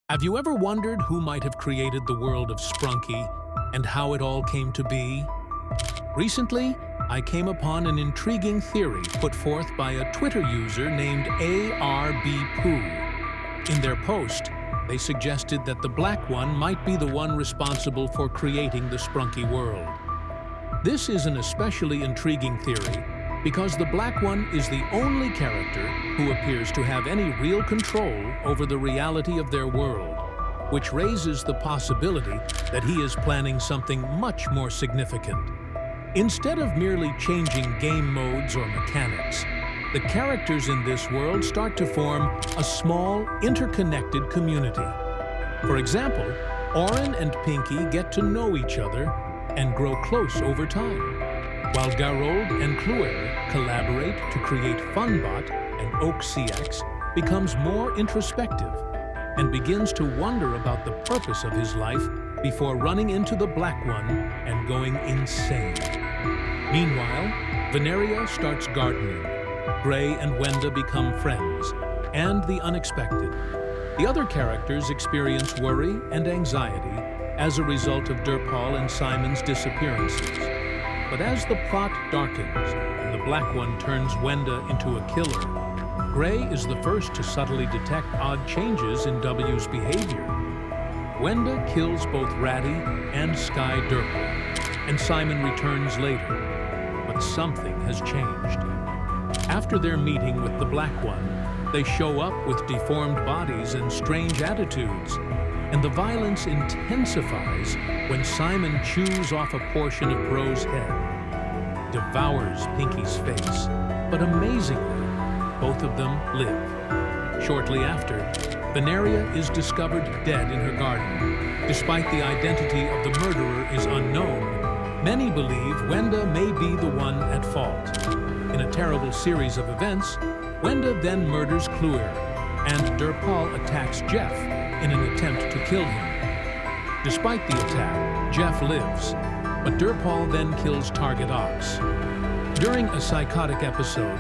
Have you ever wondered who might have created the world of Sprunki and how it all came to be? Recently, I came upon an intriguing theory put forth by a Twitter user named ARBPoo. In their post, they suggested that the Black One might be the one responsible for creating the Sprunki world. This is an especially intriguing theory because the Black One is the only character who appears to have any real control over the reality of their world, which raises the possibility that he is planning something much more significant. Instead of merely changing game modes or mechanics, the characters in this world start to form a small, interconnected community. For example, Auron and Pinky get to know each other and grow close over time, while Garold and Cluer collaborate to create Funbot, and Oak CX becomes more introspective and begins to wonder about the purpose of his life before running into the Black One and going insane. Meanwhile, Veneria starts gardening, Gray and Wenda become friends, and the unexpected. The other characters experience worry and anxiety as a result of Durpal and Simon's disappearances. But as the plot darkens and the Black One turns Wenda into a killer, Gray is the first to subtly detect odd changes in W's behavior. Wenda kills both Ratty and Sky Durpal, and Simon returns later. But something has changed. After their meeting with the Black One, they show up with deformed bodies and strange attitudes, and the violence intensifies when Simon chews off a portion of Bro's head, devours Pinky's face, but amazingly, both of them live. Shortly after, Veneria is discovered dead in her garden. Despite the identity of the murderer is unknown, many believe Wenda may be the one at fault. In a terrible series of events, Wenda then murders Cluer, and Durpal attacks Jeff in an attempt to kill him. Despite the attack, Jeff lives, but Durpal then kills Target Ox. During a psychotic episode,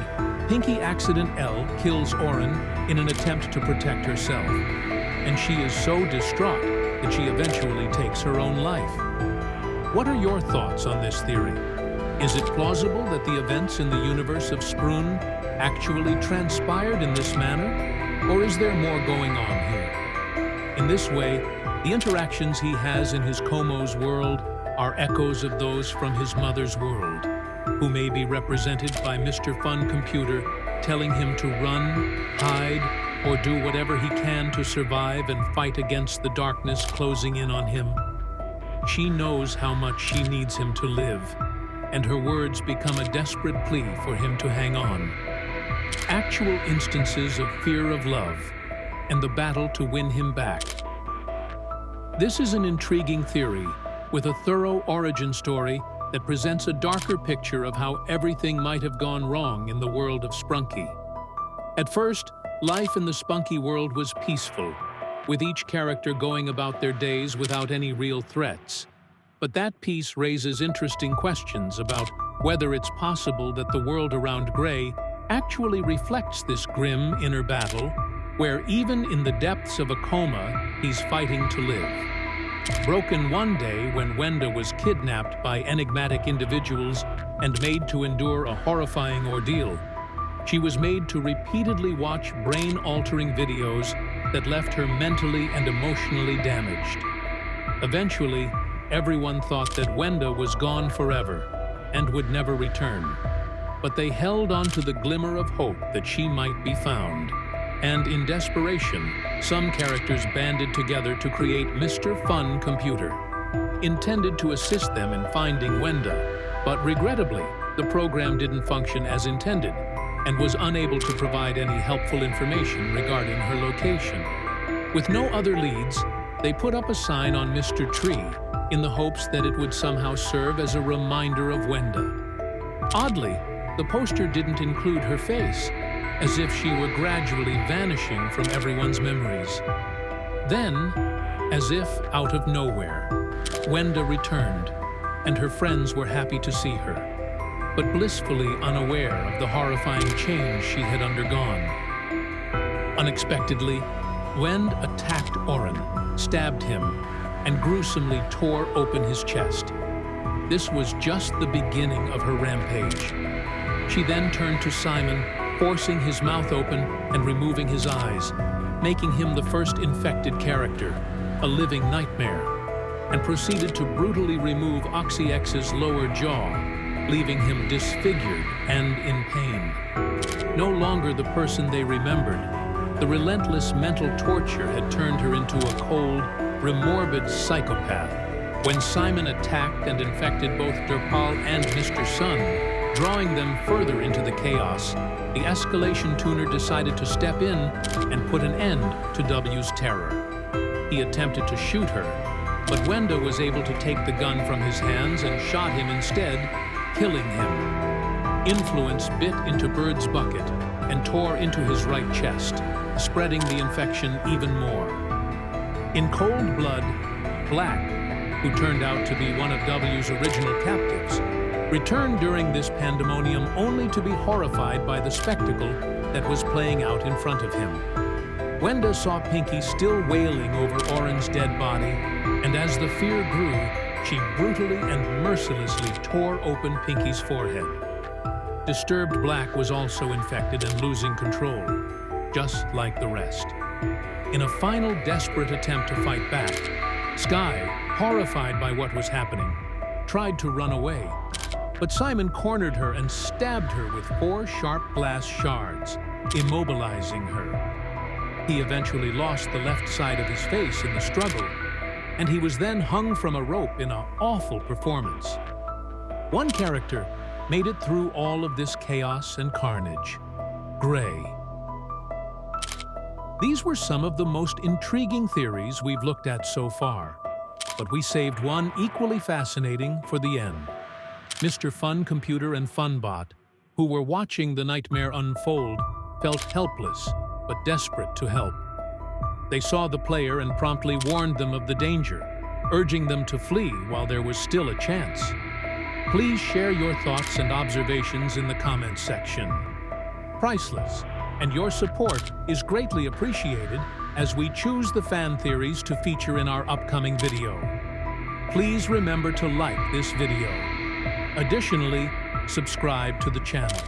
Pinky Accident L kills Auron in an attempt to protect herself, and she is so distraught that she eventually takes her own life. What are your thoughts on this theory? Is it plausible that the events in the universe of Sprun actually transpired in this manner, or is there more going on here? In this way, the interactions he has in his Komo's world are echoes of those from his mother's world, who may be represented by Mr. Fun Computer telling him to run, hide, or do whatever he can to survive and fight against the darkness closing in on him. She knows how much she needs him to live, and her words become a desperate plea for him to hang on. Actual instances of fear of love and the battle to win him back. This is an intriguing theory with a thorough origin story that presents a darker picture of how everything might have gone wrong in the world of Sprunki. At first, life in the Sprunki world was peaceful, with each character going about their days without any real threats. But that peace raises interesting questions about whether it's possible that the world around Gray actually reflects this grim inner battle, where even in the depths of a coma, he's fighting to live. Broken one day when Wenda was kidnapped by enigmatic individuals and made to endure a horrifying ordeal, she was made to repeatedly watch brain-altering videos that left her mentally and emotionally damaged. Eventually, everyone thought that Wenda was gone forever and would never return, but they held on to the glimmer of hope that she might be found. And in desperation, some characters banded together to create Mr. Fun Computer, intended to assist them in finding Wenda, but regrettably, the program didn't function as intended and was unable to provide any helpful information regarding her location. With no other leads, they put up a sign on Mr. Tree in the hopes that it would somehow serve as a reminder of Wenda. Oddly, the poster didn't include her face, as if she were gradually vanishing from everyone's memories. Then, as if out of nowhere, Wenda returned, and her friends were happy to see her, but blissfully unaware of the horrifying change she had undergone. Unexpectedly, Wend attacked Orin, stabbed him, and gruesomely tore open his chest. This was just the beginning of her rampage. She then turned to Simon, forcing his mouth open and removing his eyes, making him the first infected character, a living nightmare, and proceeded to brutally remove Oxyx's lower jaw, leaving him disfigured and in pain. No longer the person they remembered, the relentless mental torture had turned her into a cold, remorbid psychopath. When Simon attacked and infected both Durpal and Mr. Sun, drawing them further into the chaos, the escalation tuner decided to step in and put an end to W's terror. He attempted to shoot her, but Wenda was able to take the gun from his hands and shot him instead, killing him. Influence bit into Bird's bucket and tore into his right chest, spreading the infection even more. In cold blood, Black, who turned out to be one of W's original captives, returned during this pandemonium only to be horrified by the spectacle that was playing out in front of him. Wenda saw Pinky still wailing over Orin's dead body, and as the fear grew, she brutally and mercilessly tore open Pinky's forehead. Disturbed Black was also infected and losing control, just like the rest. In a final desperate attempt to fight back, Sky, horrified by what was happening, tried to run away. But Simon cornered her and stabbed her with 4 sharp glass shards, immobilizing her. He eventually lost the left side of his face in the struggle, and he was then hung from a rope in an awful performance. One character made it through all of this chaos and carnage: Gray. These were some of the most intriguing theories we've looked at so far, but we saved one equally fascinating for the end. Mr. Fun Computer and Funbot, who were watching the nightmare unfold, felt helpless but desperate to help. They saw the player and promptly warned them of the danger, urging them to flee while there was still a chance. Please share your thoughts and observations in the comments section. Priceless, and your support is greatly appreciated as we choose the fan theories to feature in our upcoming video. Please remember to like this video. Additionally, subscribe to the channel.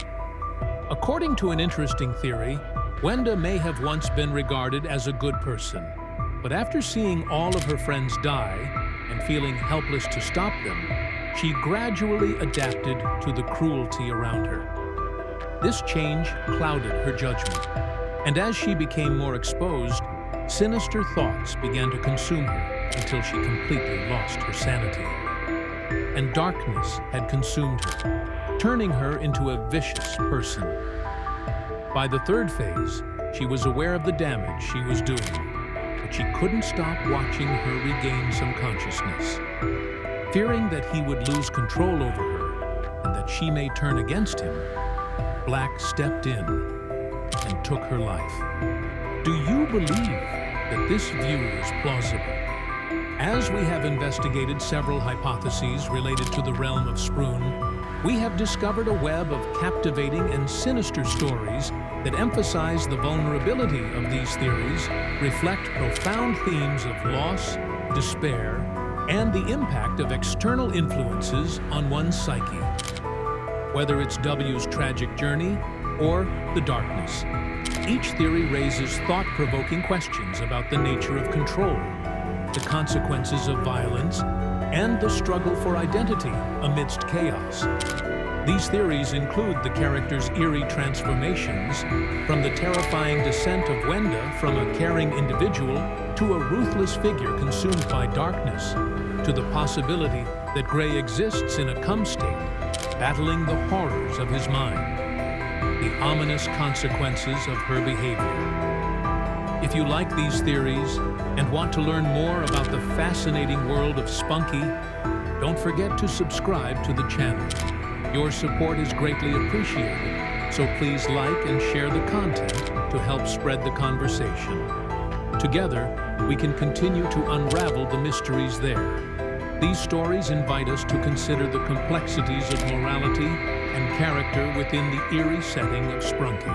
According to an interesting theory, Wenda may have once been regarded as a good person, but after seeing all of her friends die and feeling helpless to stop them, she gradually adapted to the cruelty around her. This change clouded her judgment, and as she became more exposed, sinister thoughts began to consume her until she completely lost her sanity. And darkness had consumed her, turning her into a vicious person. By the third phase, she was aware of the damage she was doing, but she couldn't stop watching her regain some consciousness. Fearing that he would lose control over her and that she may turn against him, Black stepped in and took her life. Do you believe that this view is plausible? As we have investigated several hypotheses related to the realm of Sprun, we have discovered a web of captivating and sinister stories that emphasize the vulnerability of these theories, reflect profound themes of loss, despair, and the impact of external influences on one's psyche. Whether it's W's tragic journey or the darkness, each theory raises thought-provoking questions about the nature of control, the consequences of violence, and the struggle for identity amidst chaos. These theories include the characters' eerie transformations, from the terrifying descent of Wenda from a caring individual to a ruthless figure consumed by darkness, to the possibility that Gray exists in a come state, battling the horrors of his mind, the ominous consequences of her behavior. If you like these theories and want to learn more about the fascinating world of Spunky, don't forget to subscribe to the channel. Your support is greatly appreciated, so please like and share the content to help spread the conversation. Together, we can continue to unravel the mysteries there. These stories invite us to consider the complexities of morality and character within the eerie setting of Sprunki.